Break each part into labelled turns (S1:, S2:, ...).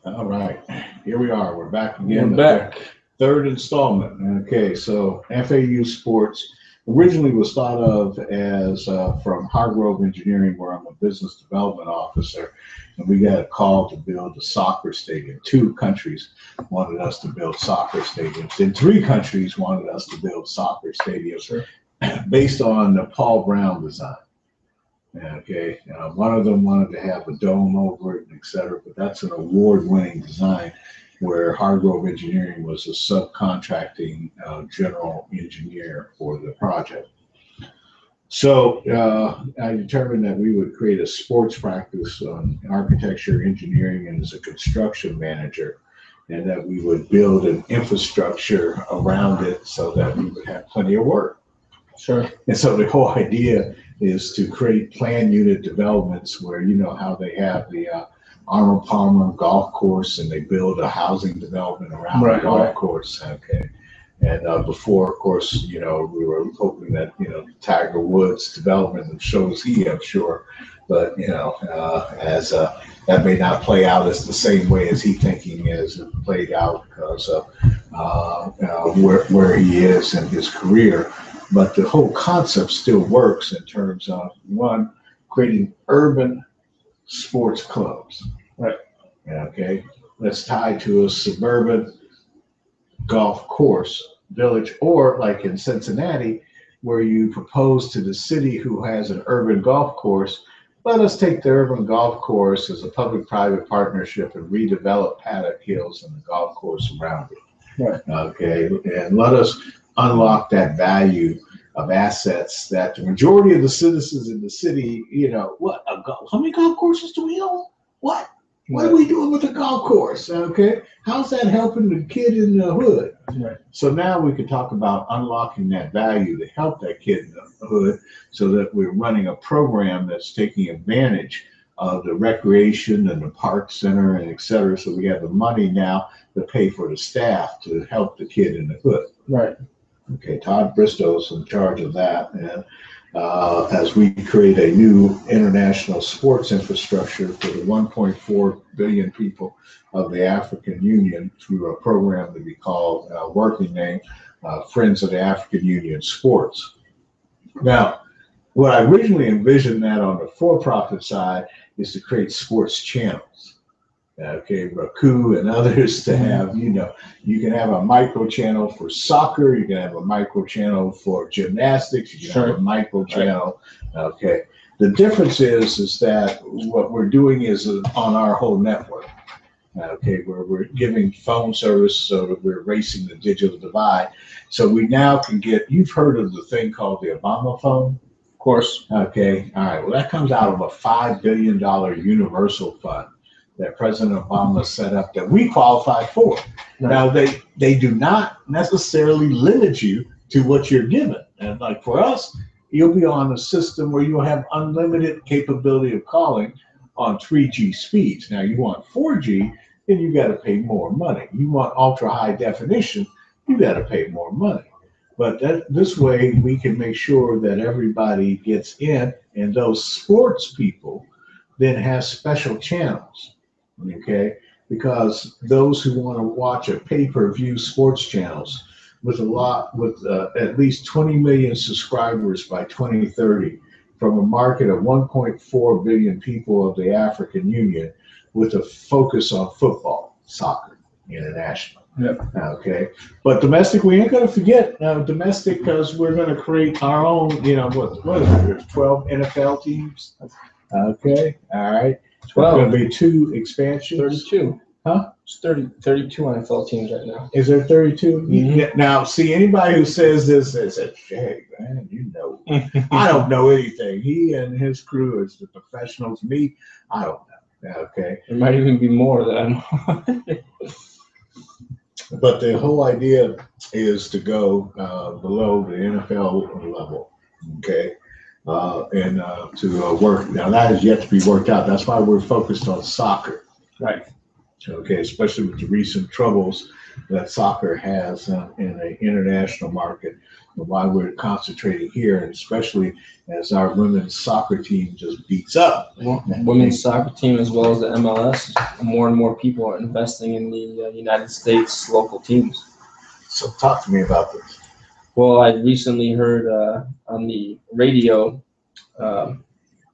S1: All right, here we are. We're back again.
S2: We're back.
S1: Third installment. Okay, so FAU Sports originally was thought of as from Hargrove Engineering, where I'm a business development officer, and we got a call to build a soccer stadium. Two countries wanted us to build soccer stadiums, and three countries wanted us to build soccer stadiums
S2: Sure.
S1: based on the Paul Brown design. Okay, one of them wanted to have a dome over it, et cetera, but that's an award-winning design where Hargrove Engineering was a subcontracting general engineer for the project. So I determined that we would create a sports practice on architecture, engineering, and as a construction manager, and that we would build an infrastructure around it so that we would have plenty of work.
S2: Sure.
S1: And so the whole idea is to create planned unit developments where, you know, how they have the Arnold Palmer golf course and they build a housing development around the golf course. Okay. And before, of course, you know, we were hoping that, you know, Tiger Woods development shows he, I'm sure, but, you know, as that may not play out as the same way as he thinking as it played out because of where he is in his career. But the whole concept still works in terms of, one, creating urban sports clubs.
S2: Right.
S1: Okay. That's tied to a suburban golf course village, or like in Cincinnati, where you propose to the city who has an urban golf course, let us take the urban golf course as a public-private partnership and redevelop Paddock Hills and the golf course around it.
S2: Right.
S1: Okay. And let us unlock that value of assets that the majority of the citizens in the city, you know, how many golf courses do we own? What are we doing with the golf course? Okay. How's that helping the kid in the hood?
S2: Right.
S1: So now we could talk about unlocking that value to help that kid in the hood so that we're running a program that's taking advantage of the recreation and the park center and et cetera. So we have the money now to pay for the staff to help the kid in the hood.
S2: Right.
S1: Okay, Todd Bristow's in charge of that, and as we create a new international sports infrastructure for the 1.4 billion people of the African Union through a program that we call, working name, Friends of the African Union Sports. Now, what I originally envisioned that on the for-profit side is to create sports channels. Okay, Raku and others to have, you know, you can have a micro channel for soccer, you can have a micro channel for gymnastics, you can have a micro channel. Okay, the difference is that what we're doing is on our whole network. Okay, where we're giving phone service so that we're erasing the digital divide. So we now can get, you've heard of the thing called the Obama phone?
S2: Of course.
S1: Okay, all right, well, that comes out of a $5 billion universal fund that President Obama set up that we qualify for. Right. Now, they do not necessarily limit you to what you're given. And like for us, you'll be on a system where you'll have unlimited capability of calling on 3G speeds. Now, you want 4G, then you got to pay more money. You want ultra high definition, you got to pay more money. But this way, we can make sure that everybody gets in, and those sports people then have special channels. Okay, because those who want to watch a pay-per-view sports channels with at least 20 million subscribers by 2030 from a market of 1.4 billion people of the African Union with a focus on football, soccer, international.
S2: Yep.
S1: Okay, but domestic, we ain't going to forget domestic because we're going to create our own, you know, what is it? There's 12 NFL teams. Okay, all right. 12. There's going to be 2 expansions.
S2: 32.
S1: Huh?
S2: It's 32 NFL teams right now.
S1: Is there 32?
S2: Mm-hmm.
S1: Now, see, anybody who says this says, hey, man, you know, I don't know anything. He and his crew is the professionals. Me, I don't know. Okay.
S2: There might even be more that I know.
S1: But the whole idea is to go below the NFL level. Okay. To work. Now that is yet to be worked out. That's why we're focused on soccer.
S2: Right.
S1: Okay, especially with the recent troubles that soccer has in the international market. why we're concentrating here, and especially as our women's soccer team just beats up.
S2: Well, women's soccer team as well as the MLS, more and more people are investing in the United States local teams.
S1: So talk to me about this.
S2: Well, I recently heard on the radio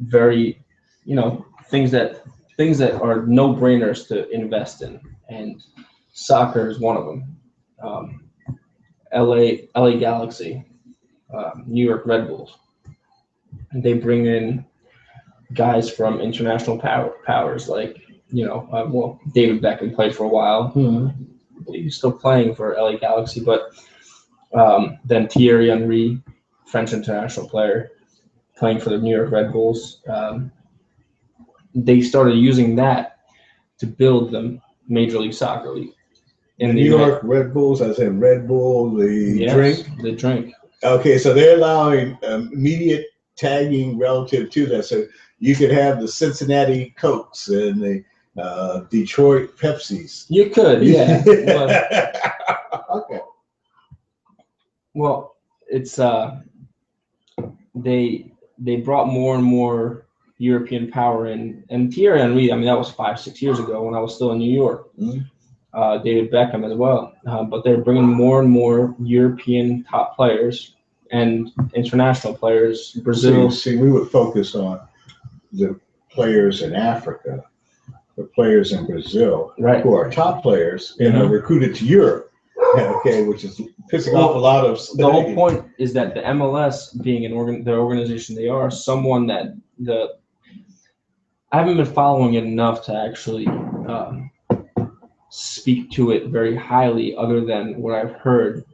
S2: very, things that are no-brainers to invest in, and soccer is one of them. LA Galaxy, New York Red Bulls. And they bring in guys from international powers like, David Beckham played for a while. I believe he's still playing for LA Galaxy, but then Thierry Henry, French international player, playing for the New York Red Bulls. They started using that to build the Major League Soccer League.
S1: In the New York Red Bulls, I said Red Bull, drink?
S2: The drink.
S1: Okay, so they're allowing immediate tagging relative to that. So you could have the Cincinnati Cokes and the Detroit Pepsis.
S2: You could, yeah.
S1: Okay.
S2: Well, it's they brought more and more European power in, and Thierry Henry, I mean, that was 5-6 years ago when I was still in New York.
S1: Mm-hmm.
S2: David Beckham as well, but they're bringing more and more European top players and international players. Brazil.
S1: See, we would focus on the players in Africa, the players in Brazil,
S2: right,
S1: who are top players and are recruited to Europe. Okay, which is pissing off a lot of.
S2: The whole point is that the MLS, being the organization they are, someone that I haven't been following it enough to actually speak to it very highly, other than what I've heard,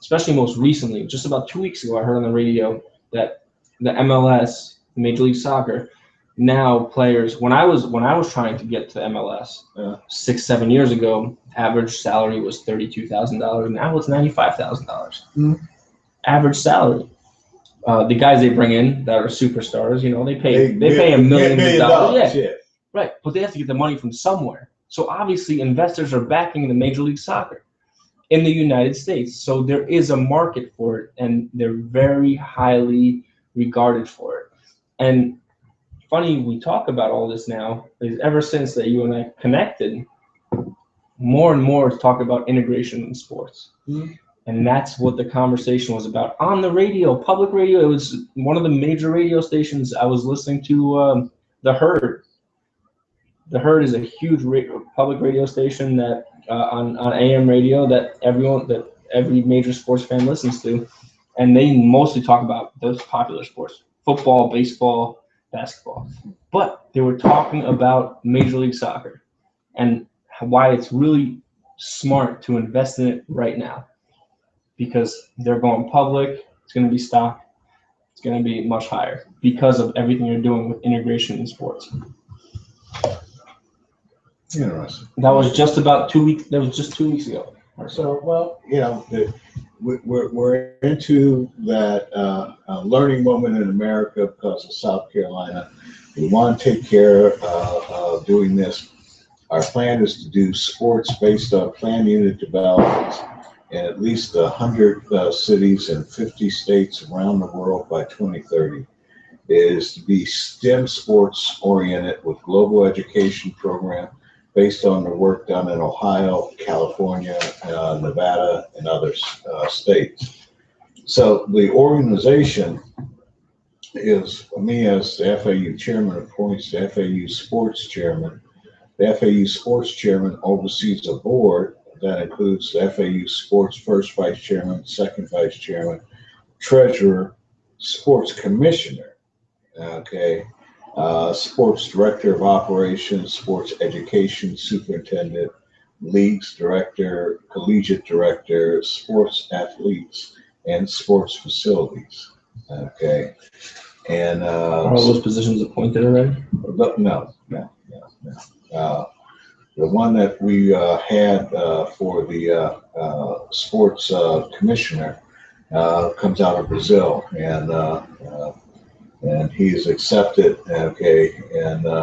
S2: especially most recently. Just about 2 weeks ago, I heard on the radio that the MLS, Major League Soccer, now players. When I was trying to get to MLS 6-7 years ago, average salary was $32,000. Now it's $95,000. Average salary. The guys they bring in that are superstars, they pay $1 million. Yeah. Right, but they have to get the money from somewhere. So obviously investors are backing the Major League Soccer in the United States. So there is a market for it, and they're very highly regarded for it. And funny, we talk about all this now, is ever since that you and I connected, more and more talk about integration in sports. And that's what the conversation was about on the radio, public radio. It was one of the major radio stations I was listening to, The Herd. The Herd is a huge public radio station that on AM radio that every major sports fan listens to, and they mostly talk about those popular sports: football, baseball, basketball. But they were talking about Major League Soccer and why it's really smart to invest in it right now, because they're going public. It's going to be stock. It's going to be much higher because of everything you're doing with integration in sports.
S1: Interesting.
S2: That was just about 2 weeks. That was just 2 weeks ago.
S1: So, well, we're into that learning moment in America because of South Carolina. We want to take care of doing this. Our plan is to do sports based on planned unit developments in at least 100 cities and 50 states around the world by 2030. It is to be STEM sports oriented with global education program based on the work done in Ohio, California, Nevada, and other states. So the organization is, me as the FAU chairman appoints the FAU sports chairman. The FAU sports chairman oversees a board that includes the FAU sports first vice chairman, second vice chairman, treasurer, sports commissioner, sports director of operations, sports education superintendent, leagues director, collegiate director, sports athletes, and sports facilities. And
S2: are all those positions appointed already?
S1: No. The one that we had for the sports commissioner comes out of Brazil, and he is accepted. And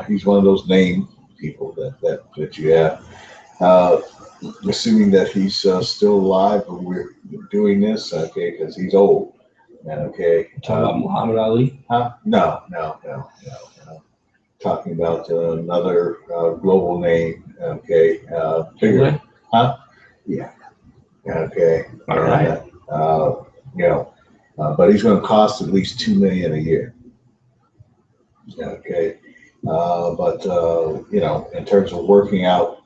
S1: he's one of those name people that you have. assuming that he's still alive when we're doing this, okay, because he's old. Okay.
S2: Talking about Muhammad Ali?
S1: Huh? No. Talking about another global name. Okay. Bigger. Huh? Yeah. Okay.
S2: All right.
S1: But he's going to cost at least $2 million a year. Okay. But in terms of working out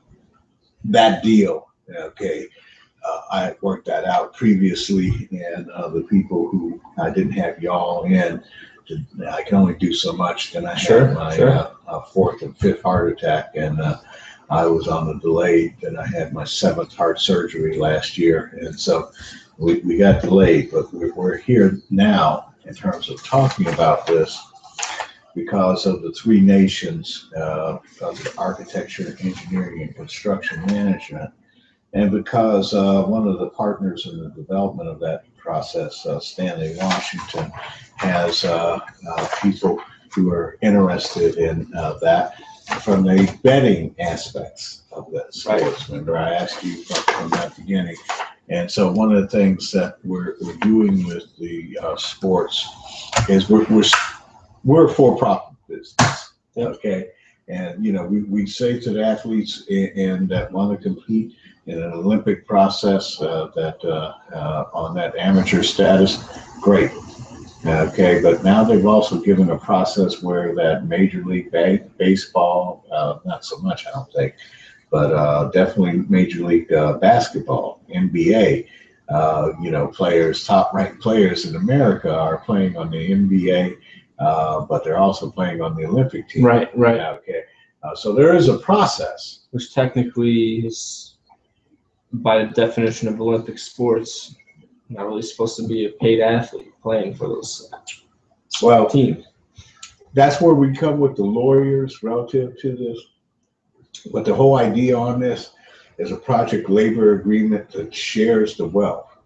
S1: that deal, okay, I worked that out previously, and the people who I didn't have y'all in, I can only do so much. Then I had my fourth and fifth heart attack, and I was on the delayed. Then I had my seventh heart surgery last year, and so we got delayed. But we're here now in terms of talking about this because of the three nations of the architecture, engineering, and construction management. And because one of the partners in the development of that process, Stanley Washington, has people who are interested in that from the betting aspects of this. Right. Remember, I asked you from that beginning. And so one of the things that we're doing with the sports is we're a for-profit business. Okay. And, we say to the athletes that want to compete in an Olympic process that on that amateur status, great. Okay, but now they've also given a process where that Major League Baseball, not so much, I don't think, but definitely Major League Basketball, NBA, players, top-ranked players in America are playing on the NBA, but they're also playing on the Olympic team.
S2: Right.
S1: Okay, so there is a process.
S2: Which technically is, by the definition of Olympic sports, not really supposed to be a paid athlete playing for those teams.
S1: That's where we come with the lawyers relative to this. But the whole idea on this is a project labor agreement that shares the wealth.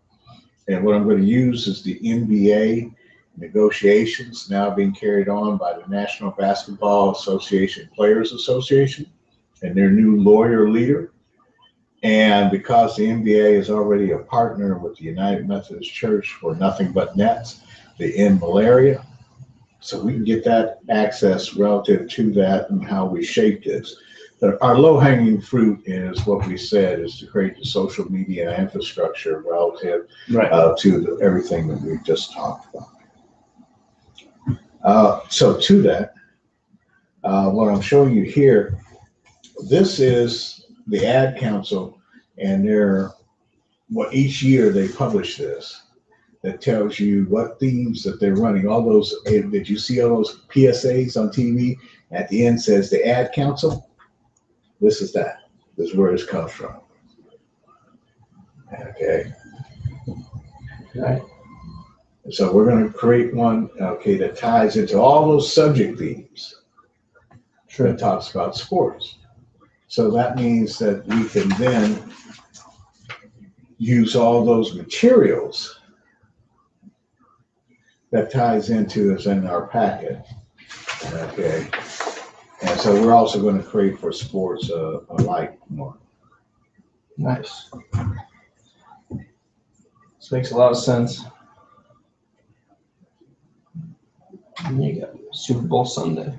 S1: And what I'm going to use is the NBA negotiations now being carried on by the National Basketball Association Players Association and their new lawyer leader. And because the NBA is already a partner with the United Methodist Church for Nothing But Nets, they end malaria. So we can get that access relative to that and how we shape this. But our low-hanging fruit is what we said is to create the social media infrastructure relative to everything that we've just talked about. So to that, what I'm showing you here, this is the Ad Council, and each year they publish this that tells you what themes that they're running. All those, did you see all those PSAs on TV? At the end says the Ad Council. This is that. This is where this comes from. Okay.
S2: Right.
S1: So we're going to create one, that ties into all those subject themes. Sure. That talks about sports. So that means that we can then use all those materials that ties into is in our packet. Okay. And so we're also going to create for sports a like one.
S2: Nice. This makes a lot of sense. And you got Super Bowl Sunday.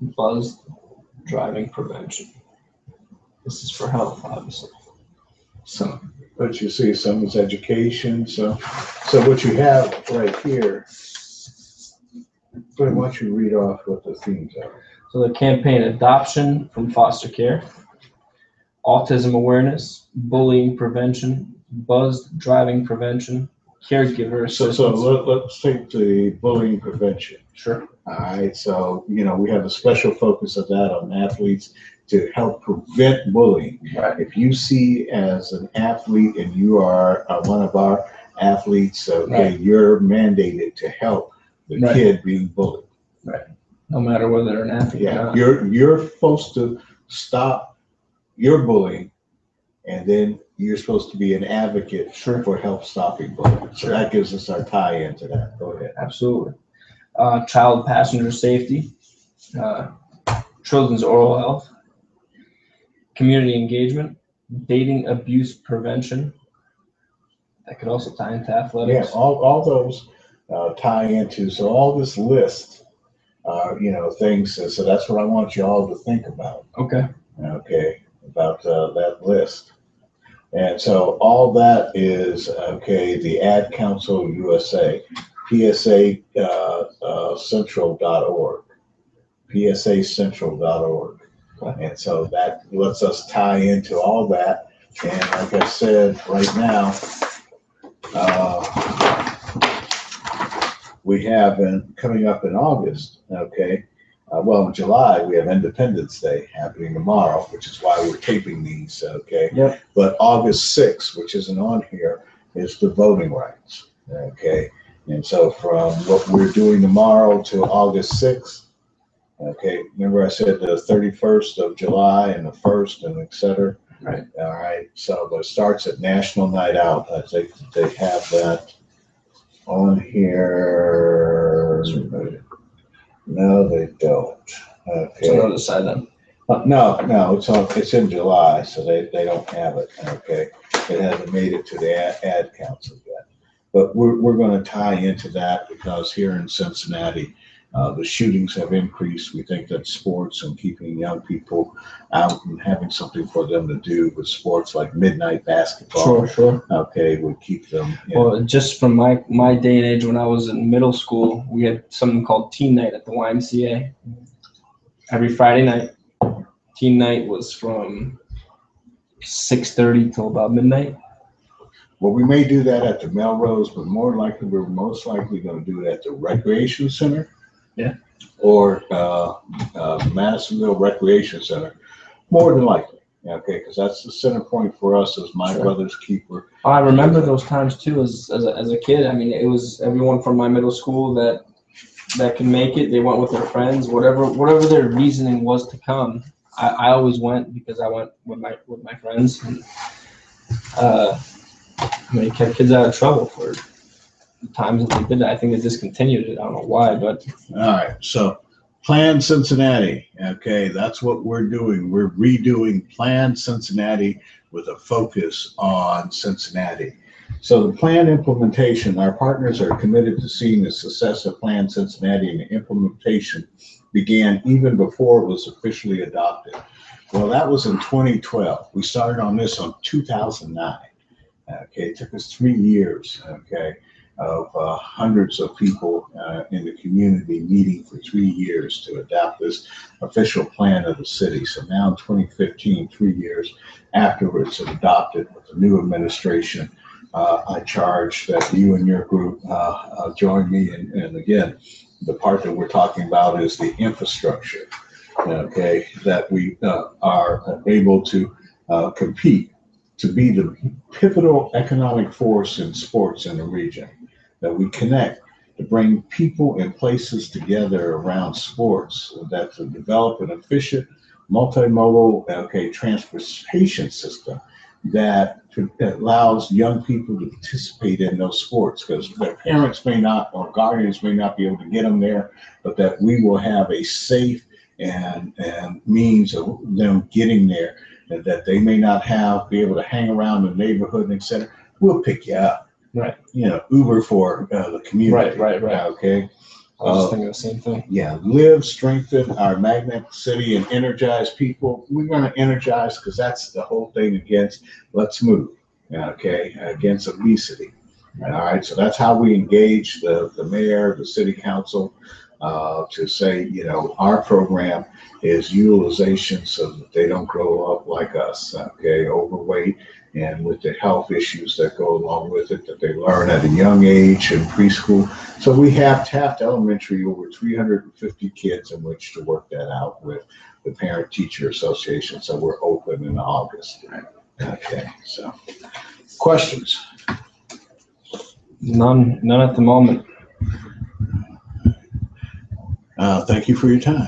S2: Buzzed driving prevention. This is for health, obviously.
S1: So, but you see, some is education. So what you have right here. But why don't you read off what the themes are?
S2: So the campaign: adoption from foster care, autism awareness, bullying prevention, buzzed driving prevention, caregiver assistance.
S1: So let's take the bullying prevention.
S2: Sure.
S1: All right. So, we have a special focus of that on athletes to help prevent bullying.
S2: Right.
S1: If you see as an athlete and you are one of our athletes, you're mandated to help the kid being bullied.
S2: Right. No matter whether they're an athlete or not.
S1: You're supposed to stop your bullying, and then you're supposed to be an advocate for help stopping bullying. So that gives us our tie into that. Go ahead.
S2: Absolutely. Child passenger safety, children's oral health, community engagement, dating abuse prevention. That could also tie into
S1: Yeah,
S2: athletics.
S1: all those tie into, so all this list, things. So that's what I want you all to think about.
S2: Okay.
S1: Okay, about that list. And so all that is, the Ad Council USA, PSA Central.org, PSACentral.org.
S2: Okay.
S1: And so that lets us tie into all that. And like I said, right now, we have coming up in August, in July, we have Independence Day happening tomorrow, which is why we're taping these, okay?
S2: Yep.
S1: But August 6th, which isn't on here, is the voting rights, okay? And so from what we're doing tomorrow to August 6th, okay, remember I said the 31st of July and the 1st and et cetera?
S2: Right.
S1: All right, so it starts at National Night Out. I think they have that on here. No, they don't. Okay.
S2: It's on the other side then.
S1: No, it's in July, so they don't have it. Okay, it hasn't made it to the ad council yet. But we're going to tie into that because here in Cincinnati, the shootings have increased. We think that sports and keeping young people out and having something for them to do with sports like midnight basketball,
S2: Sure.
S1: okay, would keep them.
S2: Well, just from my day and age, when I was in middle school, we had something called Teen Night at the YMCA. Every Friday night, Teen Night was from 6:30 till about midnight.
S1: Well, we may do that at the Melrose, but we're most likely going to do it at the Recreation Center.
S2: Yeah.
S1: Or Madisonville Recreation Center, more than likely. Okay, because that's the center point for us as my brother's keeper.
S2: I remember those times too as a kid. I mean, it was everyone from my middle school that can make it. They went with their friends, whatever their reasoning was to come. I always went because I went with my friends. And, it kept kids out of trouble for the times that they did it. I think they discontinued it. I don't know why, but.
S1: All right, so Plan Cincinnati. Okay, that's what we're doing. We're redoing Plan Cincinnati with a focus on Cincinnati. So the plan implementation, our partners are committed to seeing the success of Plan Cincinnati, and the implementation began even before it was officially adopted. Well, that was in 2012. We started on this on 2009. Okay, it took us 3 years, of hundreds of people in the community meeting for 3 years to adopt this official plan of the city. So now in 2015, 3 years after it's adopted with the new administration, I charge that you and your group join me. And again, the part that we're talking about is the infrastructure, that we are able to compete to be the pivotal economic force in sports in the region, that we connect to bring people and places together around sports, that to develop an efficient multimodal transportation system that allows young people to participate in those sports, because their parents may not, or guardians may not be able to get them there, but that we will have a safe and means of them getting there, and that they may not be able to hang around the neighborhood and et cetera. We'll pick you up.
S2: Right.
S1: Uber for the community.
S2: Right.
S1: Okay.
S2: I was just thinking the same thing.
S1: Yeah, live, strengthen our magnet city, and energize people. We're going to energize because that's the whole thing against Let's Move, against obesity. All right, so that's how we engage the mayor, the city council, to say, our program is utilization so that they don't grow up like us, overweight, and with the health issues that go along with it, that they learn at a young age in preschool. So we have Taft Elementary, over 350 kids in which to work that out with the Parent Teacher Association. So we're open in August. Okay, so questions?
S2: None at the moment.
S1: Thank you for your time.